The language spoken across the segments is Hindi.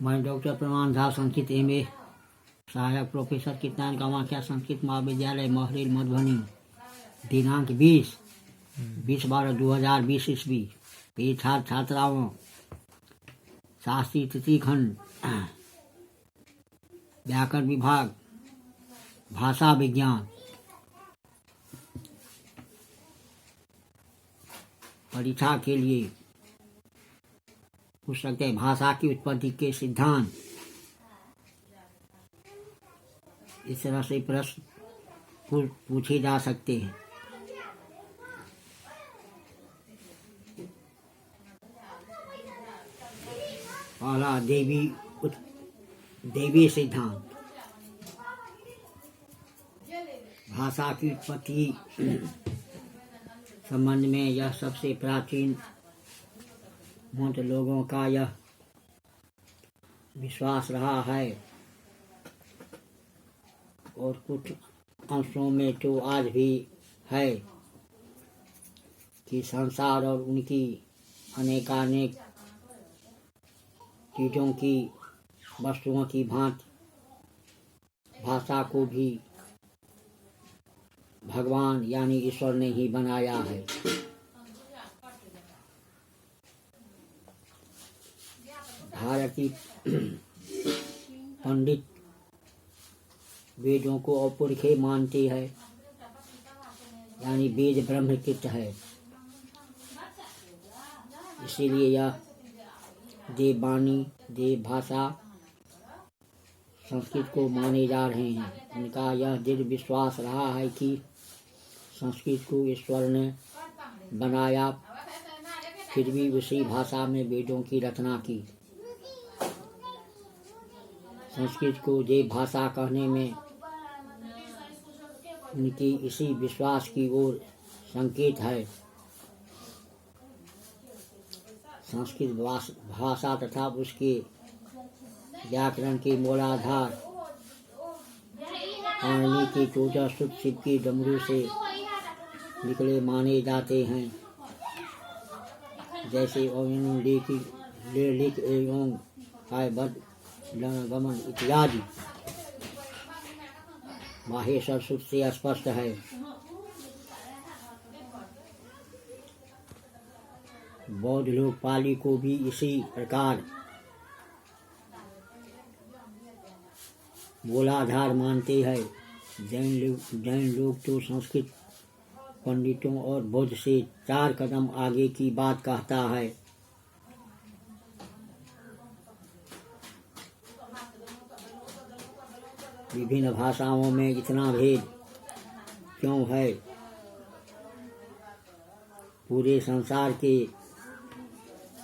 मैं डॉक्टर प्रमाण झा, संस्कृत MA, सहायक प्रोफेसर कीर्तन कामाख्या संस्कृत महाविद्यालय महरिल मधुबनी। दिनांक 20/12/2020 ईस्वी। प्रिय छात्र छात्राओं, शास्त्रीय तृतीय खंड व्याकरण विभाग भाषा विज्ञान परीक्षा के लिए पूछ सकते हैं। भाषा की उत्पत्ति के सिद्धांत। इस तरह से प्रश्न पूछे जा सकते हैं। पहला देवी सिद्धांत। भाषा की उत्पत्ति संबंध में यह सबसे प्राचीन मध्य लोगों का यह विश्वास रहा है और कुछ अंशों में तो आज भी है कि संसार और उनकी अनेकानेक चीज़ों की वस्तुओं की भांति भाषा को भी भगवान यानी ईश्वर ने ही बनाया है। भारतीय पंडित वेदों को अपौरुषेय मानते हैं, यानी वेद ब्रह्मकृत है। इसीलिए यह देववाणी देव भाषा संस्कृत को माने जा रहे हैं। उनका यह दृढ़ विश्वास रहा है कि संस्कृत को ईश्वर ने बनाया, फिर भी उसी भाषा में वेदों की रचना की। संस्कृत को देव भाषा कहने में उनकी इसी विश्वास की ओर संकेत है। संस्कृत भाषा तथा उसके व्याकरण के मूलाधार पाणिनि के 14 सूत्र शिव के डमरू से निकले माने जाते हैं, जैसे लिख एवं गमन इत्यादि माहेश्वर सूत्र से स्पष्ट है। बौद्ध लोग पाली को भी इसी प्रकार मूलाधार मानते हैं। जैन लोग तो संस्कृत पंडितों और बौद्ध से 4 कदम आगे की बात कहता है। विभिन्न भाषाओं में इतना भेद क्यों है? पूरे संसार के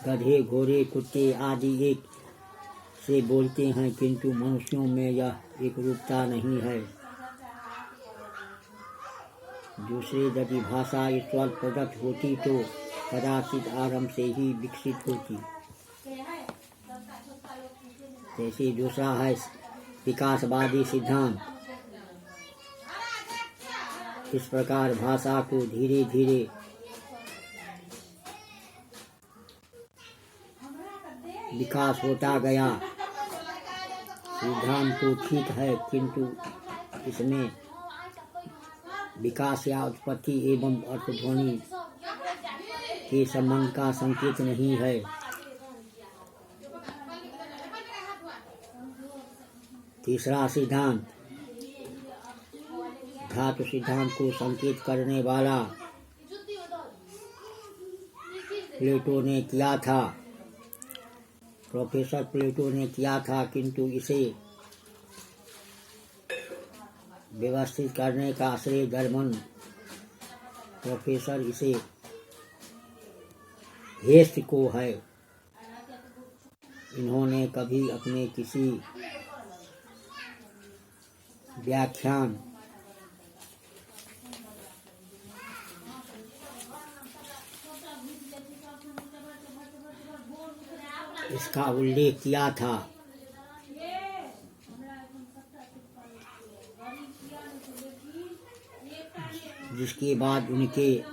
गधे घोड़े कुत्ते आदि एक से बोलते हैं, किंतु मनुष्यों में यह एक रूपता नहीं है। दूसरे यदि भाषा ईश्वर प्रदत्त होती तो कदाचित आरंभ से ही विकसित होती। जैसे दूसरा है विकासवादी सिद्धांत। इस प्रकार भाषा को धीरे धीरे विकास होता गया। सिद्धांत तो ठीक है, किंतु इसमें विकास या उत्पत्ति एवं अर्थध्वनि के संबंध का संकेत नहीं है। तीसरा सिद्धांत धातु सिद्धांत को संकेत करने वाला प्लेटो ने किया था, प्रोफेसर प्लेटो ने किया था, किंतु इसे व्यवस्थित करने का श्रेय जर्मन प्रोफेसर इसे हेस्ट को है। इन्होंने कभी अपने किसी व्याख्यान इसका उल्लेख किया था। जिसके बाद उनके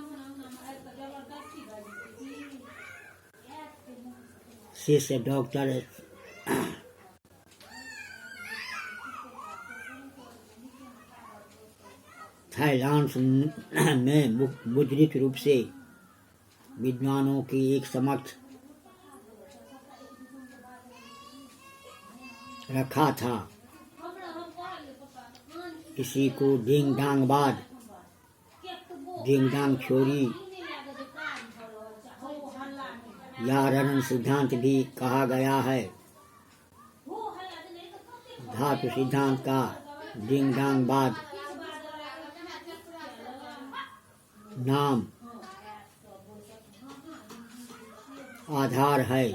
शिष्य डॉक्टर थाईलैंड में मुद्रित रूप से विद्वानों की एक समक्ष रखा था। इसी को डिंग डांगबाद, डिंग डांग छोरी या रणन सिद्धांत भी कहा गया है। धातु सिद्धांत का डिंग डांगबाद नाम आधार है।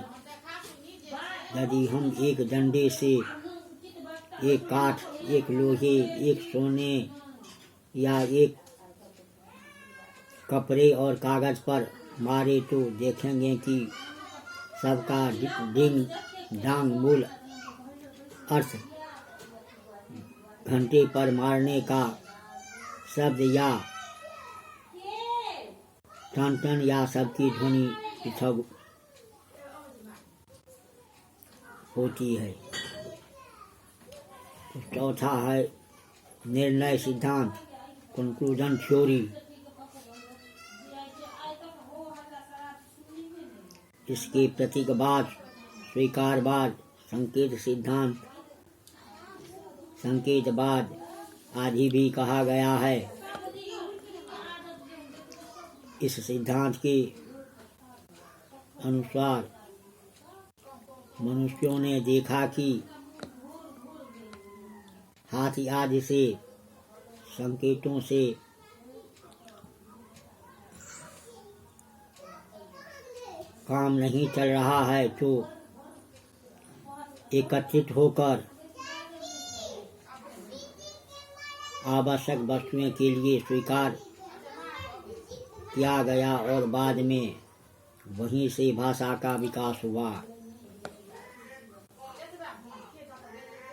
यदि हम एक डंडे से एक काठ, एक लोहे, एक सोने या एक कपड़े और कागज पर मारे तो देखेंगे कि सबका डिंग डांग मूल अर्थ घंटे पर मारने का शब्द या टन टन या सबकी ध्वनि पृथक होती है। चौथा है निर्णय सिद्धांत, कंक्लूजन थ्योरी। इसके प्रतीकवाद, स्वीकारवाद, संकेत सिद्धांत, संकेतवाद आदि भी कहा गया है। इस सिद्धांत के अनुसार मनुष्यों ने देखा कि हाथी आदि से संकेतों से काम नहीं चल रहा है तो एकत्रित होकर आवश्यक वस्तुओं के लिए स्वीकार किया गया और बाद में वहीं से भाषा का विकास हुआ।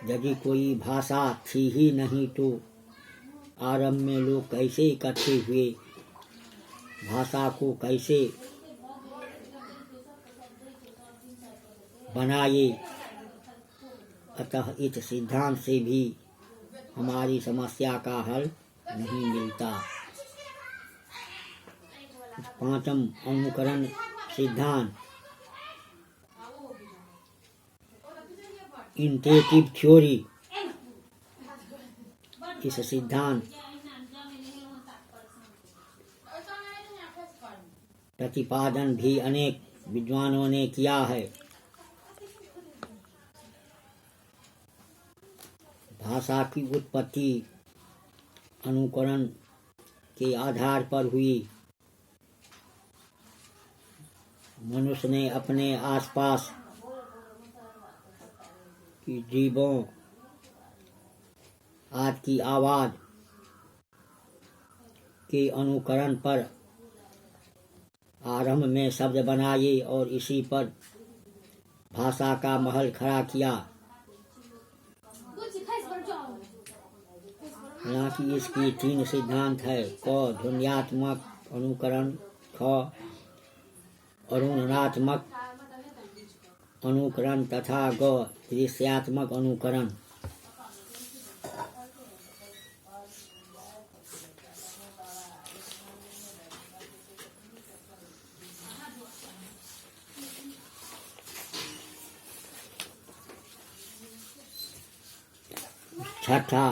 यदि कोई भाषा थी ही नहीं तो आरंभ में लोग कैसे इकट्ठे हुए, भाषा को कैसे बनाए। अतः इस सिद्धांत से भी हमारी समस्या का हल नहीं मिलता। पांचम अनुकरण सिद्धांत, इंटेटिव थ्योरी। इस सिद्धांत प्रतिपादन भी अनेक विद्वानों ने किया है। भाषा की उत्पत्ति अनुकरण के आधार पर हुई। मनुष्य ने अपने आसपास की जीवों आदि की आवाज के अनुकरण पर आरंभ में शब्द बनाए और इसी पर भाषा का महल खड़ा किया। हालांकि इसकी तीन सिद्धांत है: क ध्वन्यात्मक अनुकरण, ख अनुरणात्मक अनुकरण तथा ग दृश्यात्मक अनुकरण। छठा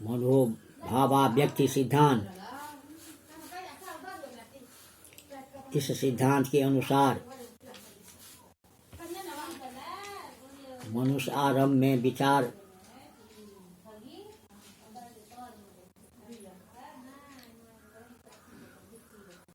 मनोभावाव्यक्ति सिद्धांत। इस सिद्धांत के अनुसार मनुष्य आरंभ में विचार